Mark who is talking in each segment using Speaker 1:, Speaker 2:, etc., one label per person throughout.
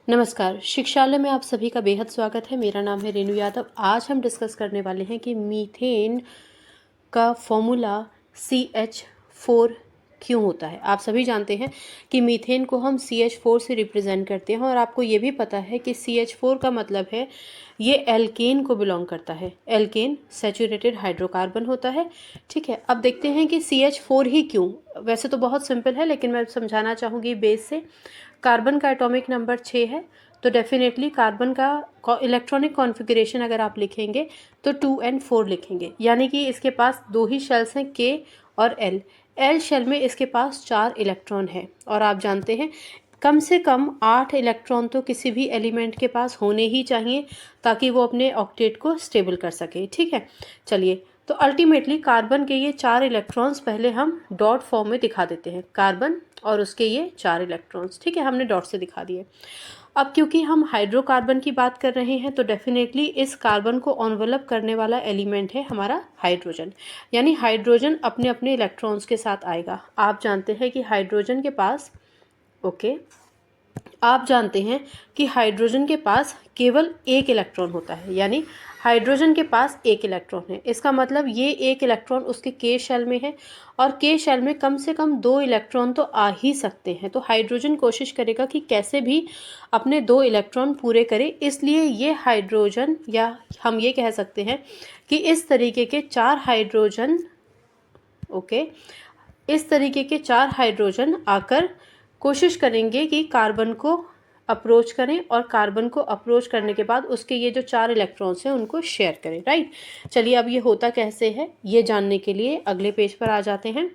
Speaker 1: नमस्कार, शिक्षालय में आप सभी का बेहद स्वागत है। मेरा नाम है रेणु यादव। आज हम डिस्कस करने वाले हैं कि मीथेन का फॉर्मूला CH4 क्यों होता है। आप सभी जानते हैं कि मीथेन को हम CH4 से रिप्रेजेंट करते हैं और आपको ये भी पता है कि CH4 का मतलब है ये एल्केन को बिलोंग करता है। एल्केन सैचुरेटेड हाइड्रोकार्बन होता है। ठीक है, अब देखते हैं कि CH4 ही क्यों। वैसे तो बहुत सिंपल है, लेकिन मैं समझाना चाहूँगी बेस से। कार्बन का एटॉमिक नंबर 6 है, तो डेफिनेटली कार्बन का इलेक्ट्रॉनिक कॉन्फ़िगरेशन अगर आप लिखेंगे तो 2n4 लिखेंगे, यानी कि इसके पास दो ही शेल्स हैं, K और L शेल में इसके पास 4 इलेक्ट्रॉन है। और आप जानते हैं कम से कम 8 इलेक्ट्रॉन तो किसी भी एलिमेंट के पास होने ही चाहिए ताकि वो अपने ऑक्टेट को स्टेबल कर सके। ठीक है, चलिए, तो अल्टीमेटली कार्बन के ये 4 इलेक्ट्रॉन्स पहले हम डॉट फॉर्म में दिखा देते हैं। कार्बन और उसके ये 4 इलेक्ट्रॉन्स, ठीक है, हमने डॉट से दिखा दिए। अब क्योंकि हम हाइड्रोकार्बन की बात कर रहे हैं तो डेफिनेटली इस कार्बन को एनवेलप करने वाला एलिमेंट है हमारा हाइड्रोजन, यानी हाइड्रोजन अपने अपने इलेक्ट्रॉन्स के साथ आएगा। आप जानते हैं कि हाइड्रोजन के पास आप जानते हैं कि हाइड्रोजन के पास केवल एक इलेक्ट्रॉन होता है, यानी हाइड्रोजन के पास एक इलेक्ट्रॉन है। इसका मतलब ये एक इलेक्ट्रॉन उसके K शेल में है और K शेल में कम से कम 2 इलेक्ट्रॉन तो आ ही सकते हैं। तो हाइड्रोजन कोशिश करेगा कि कैसे भी अपने 2 इलेक्ट्रॉन पूरे करे, इसलिए ये हाइड्रोजन, या हम ये कह सकते हैं कि इस तरीके के 4 हाइड्रोजन इस तरीके के 4 हाइड्रोजन आकर कोशिश करेंगे कि कार्बन को अप्रोच करें और कार्बन को अप्रोच करने के बाद उसके ये जो 4 इलेक्ट्रॉन्स हैं उनको शेयर करें। राइट, चलिए, अब ये होता कैसे है ये जानने के लिए अगले पेज पर आ जाते हैं।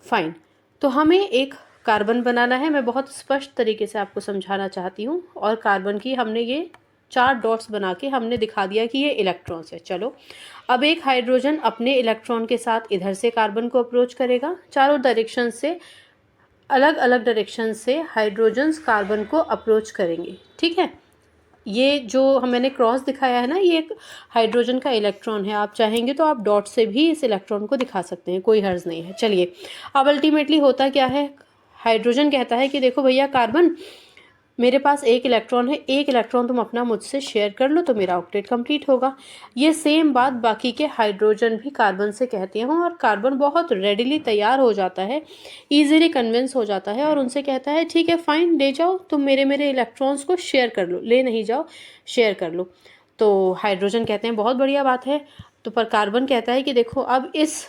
Speaker 1: फाइन, तो हमें एक कार्बन बनाना है। मैं बहुत स्पष्ट तरीके से आपको समझाना चाहती हूँ। और कार्बन की हमने ये 4 डॉट्स बना के हमने दिखा दिया कि ये इलेक्ट्रॉन्स है। चलो, अब एक हाइड्रोजन अपने इलेक्ट्रॉन के साथ इधर से कार्बन को अप्रोच करेगा। चारों डायरेक्शन से, अलग अलग डायरेक्शन से हाइड्रोजन्स कार्बन को अप्रोच करेंगे। ठीक है, ये जो मैंने क्रॉस दिखाया है ना, ये एक हाइड्रोजन का इलेक्ट्रॉन है। आप चाहेंगे तो आप डॉट से भी इस इलेक्ट्रॉन को दिखा सकते हैं, कोई हर्ज नहीं है। चलिए, अब अल्टीमेटली होता क्या है, हाइड्रोजन कहता है कि देखो भैया कार्बन, मेरे पास एक इलेक्ट्रॉन है, एक इलेक्ट्रॉन तुम अपना मुझसे शेयर कर लो तो मेरा ऑक्टेट कंप्लीट होगा। ये सेम बात बाकी के हाइड्रोजन भी कार्बन से कहते हैं और कार्बन बहुत रेडिली तैयार हो जाता है, इजीली कन्विंस हो जाता है और उनसे कहता है ठीक है फाइन, ले जाओ तुम मेरे मेरे इलेक्ट्रॉन्स को शेयर कर लो, ले नहीं जाओ, शेयर कर लो। तो हाइड्रोजन कहते हैं बहुत बढ़िया बात है। तो पर कार्बन कहता है कि देखो अब इस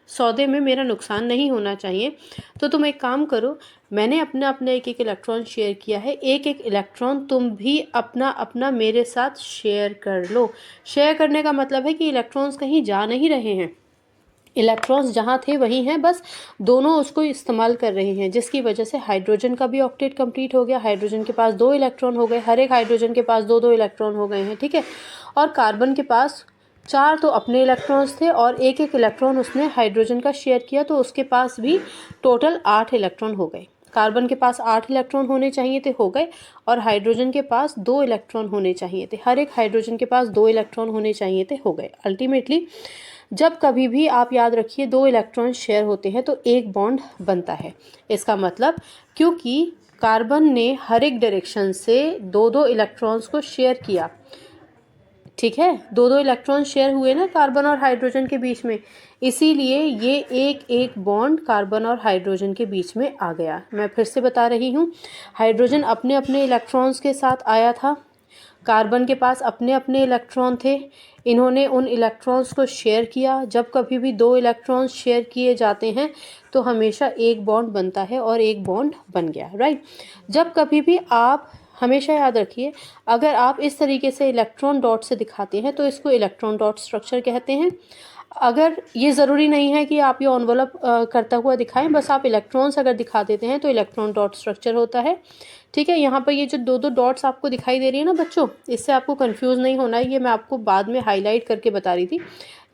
Speaker 1: सौदे में मेरा नुकसान नहीं होना चाहिए, तो तुम एक काम करो, मैंने अपना अपना एक एक इलेक्ट्रॉन शेयर किया है, एक एक इलेक्ट्रॉन तुम भी अपना अपना मेरे साथ शेयर कर लो। शेयर करने का मतलब है कि इलेक्ट्रॉन्स कहीं जा नहीं रहे हैं, इलेक्ट्रॉन्स जहाँ थे वहीं हैं, बस दोनों उसको इस्तेमाल कर रहे हैं, जिसकी वजह से हाइड्रोजन का भी ऑक्टेट कंप्लीट हो गया। हाइड्रोजन के पास 2 इलेक्ट्रॉन हो गए, हर एक हाइड्रोजन के पास 2 2 इलेक्ट्रॉन हो गए हैं। ठीक है, और कार्बन के पास 4 तो अपने इलेक्ट्रॉन्स थे और एक एक इलेक्ट्रॉन उसने हाइड्रोजन का शेयर किया, तो उसके पास भी टोटल 8 इलेक्ट्रॉन हो गए। कार्बन के पास 8 इलेक्ट्रॉन होने चाहिए थे, हो गए, और हाइड्रोजन के पास 2 इलेक्ट्रॉन होने चाहिए थे, हर एक हाइड्रोजन के पास 2 इलेक्ट्रॉन होने चाहिए थे, हो गए। अल्टीमेटली जब कभी भी आप याद रखिए 2 इलेक्ट्रॉन शेयर होते हैं तो एक बॉन्ड बनता है। इसका मतलब क्योंकि कार्बन ने हर एक डायरेक्शन से 2 2 इलेक्ट्रॉन्स को शेयर किया, ठीक है, 2 2 इलेक्ट्रॉन शेयर हुए ना कार्बन और हाइड्रोजन के बीच में, इसीलिए ये एक एक बॉन्ड कार्बन और हाइड्रोजन के बीच में आ गया। मैं फिर से बता रही हूँ, हाइड्रोजन अपने अपने इलेक्ट्रॉन्स के साथ आया था, कार्बन के पास अपने अपने इलेक्ट्रॉन थे, इन्होंने उन इलेक्ट्रॉन्स को शेयर किया। जब कभी भी 2 इलेक्ट्रॉन्स शेयर किए जाते हैं तो हमेशा एक बॉन्ड बनता है और एक बॉन्ड बन गया। राइट, जब कभी भी आप हमेशा याद रखिए, अगर आप इस तरीके से इलेक्ट्रॉन डॉट से दिखाते हैं तो इसको इलेक्ट्रॉन डॉट स्ट्रक्चर कहते हैं। अगर ये ज़रूरी नहीं है कि आप ये एनवलप करता हुआ दिखाएं, बस आप इलेक्ट्रॉन्स अगर दिखा देते हैं तो इलेक्ट्रॉन डॉट स्ट्रक्चर होता है। ठीक है, यहाँ पर ये जो 2 2 डॉट्स आपको दिखाई दे रही है ना बच्चों, इससे आपको कंफ्यूज नहीं होना है, ये मैं आपको बाद में हाईलाइट करके बता रही थी।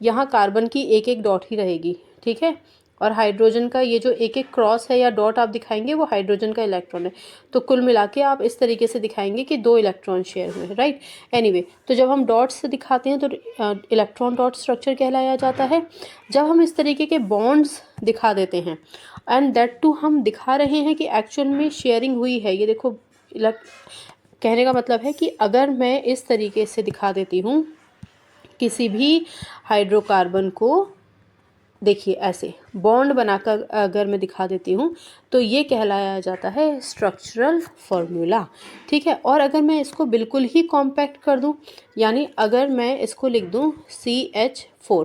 Speaker 1: यहाँ कार्बन की एक एक डॉट ही रहेगी, ठीक है, और हाइड्रोजन का ये जो एक एक क्रॉस है या डॉट आप दिखाएंगे वो हाइड्रोजन का इलेक्ट्रॉन है। तो कुल मिला के आप इस तरीके से दिखाएंगे कि 2 इलेक्ट्रॉन शेयर हुए हैं। राइट, एनीवे, तो जब हम डॉट्स से दिखाते हैं तो इलेक्ट्रॉन डॉट स्ट्रक्चर कहलाया जाता है। जब हम इस तरीके के बॉन्ड्स दिखा देते हैं एंड दैट टू हम दिखा रहे हैं कि एक्चुअल में शेयरिंग हुई है, ये देखो कहने का मतलब है कि अगर मैं इस तरीके से दिखा देती हूँ किसी भी हाइड्रोकार्बन को, देखिए ऐसे बॉन्ड बनाकर अगर मैं दिखा देती हूँ तो ये कहलाया जाता है स्ट्रक्चरल फॉर्मूला, ठीक है। और अगर मैं इसको बिल्कुल ही कॉम्पैक्ट कर दूँ, यानी अगर मैं इसको लिख दूँ CH4,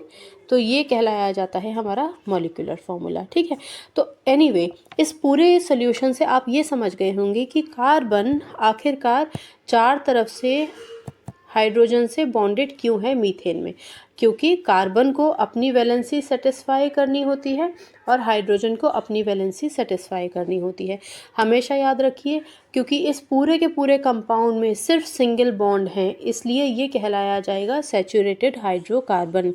Speaker 1: तो ये कहलाया जाता है हमारा मॉलिक्यूलर फॉर्मूला, ठीक है। तो एनीवे, इस पूरे सॉल्यूशन से आप ये समझ गए होंगे कि कार्बन आखिरकार चार तरफ से हाइड्रोजन से बॉन्डेड क्यों है मीथेन में, क्योंकि कार्बन को अपनी वैलेंसी सेटिस्फाई करनी होती है और हाइड्रोजन को अपनी वैलेंसी सेटिस्फाई करनी होती है। हमेशा याद रखिए, क्योंकि इस पूरे के पूरे कंपाउंड में सिर्फ सिंगल बॉन्ड हैं, इसलिए ये कहलाया जाएगा सैचुरेटेड हाइड्रोकार्बन।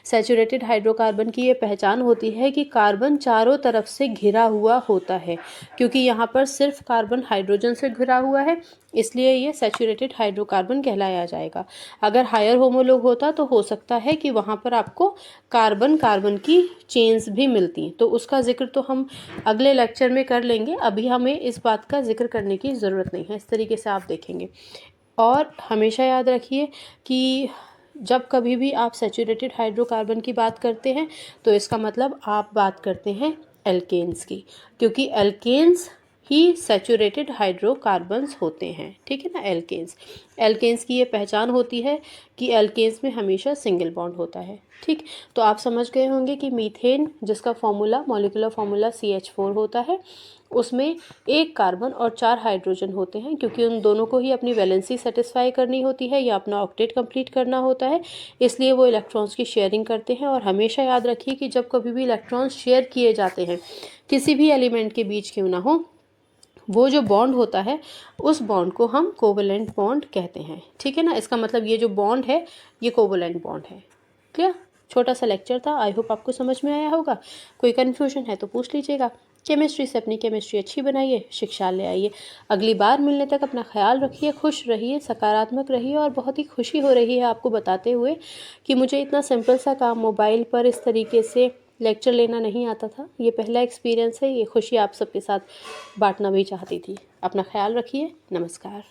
Speaker 1: सैचुरेटेड हाइड्रोकार्बन की ये पहचान होती है कि कार्बन चारों तरफ से घिरा हुआ होता है, क्योंकि यहाँ पर सिर्फ कार्बन हाइड्रोजन से घिरा हुआ है, इसलिए ये सैचुरेटेड हाइड्रोकार्बन कहलाया जाएगा। अगर हायर होमोलॉग होता तो हो सकता है कि वहाँ पर आपको कार्बन कार्बन की चेन्स भी मिलती, तो उसका जिक्र तो हम अगले लेक्चर में कर लेंगे। अभी हमें इस बात का जिक्र करने की ज़रूरत नहीं है, इस तरीके से आप देखेंगे। और हमेशा याद रखिए कि जब कभी भी आप सैचुरेटेड हाइड्रोकार्बन की बात करते हैं तो इसका मतलब आप बात करते हैं एल्केन्स की, क्योंकि एल्केन्स ही सैचुरेटेड हाइड्रोकार्बन्स होते हैं, ठीक है ना। एल्केन्स एल्केन्स की ये पहचान होती है कि एल्केन्स में हमेशा सिंगल बॉन्ड होता है, ठीक। तो आप समझ गए होंगे कि मीथेन, जिसका फॉर्मूला मॉलिक्यूलर फॉर्मूला CH4 होता है, उसमें एक कार्बन और 4 हाइड्रोजन होते हैं, क्योंकि उन दोनों को ही अपनी वैलेंसी सेटिस्फाई करनी होती है या अपना ऑक्टेट कंप्लीट करना होता है, इसलिए वो इलेक्ट्रॉन्स की शेयरिंग करते हैं। और हमेशा याद रखिए कि जब कभी भी इलेक्ट्रॉन्स शेयर किए जाते हैं किसी भी एलिमेंट के बीच क्यों ना हो, वो जो बॉन्ड होता है उस बॉन्ड को हम कोवेलेंट बॉन्ड कहते हैं, ठीक है ना। इसका मतलब ये जो बॉन्ड है ये कोवेलेंट बॉन्ड है। क्लियर? छोटा सा लेक्चर था, आई होप आपको समझ में आया होगा। कोई कन्फ्यूजन है तो पूछ लीजिएगा। केमिस्ट्री से अपनी केमिस्ट्री अच्छी बनाइए, शिक्षा ले आइए। अगली बार मिलने तक अपना ख्याल रखिए, खुश रहिए, सकारात्मक रहिए। और बहुत ही खुशी हो रही है आपको बताते हुए कि मुझे इतना सिंपल सा काम मोबाइल पर इस तरीके से लेक्चर लेना नहीं आता था। ये पहला एक्सपीरियंस है, ये खुशी आप सबके साथ बांटना भी चाहती थी। अपना ख्याल रखिए। नमस्कार।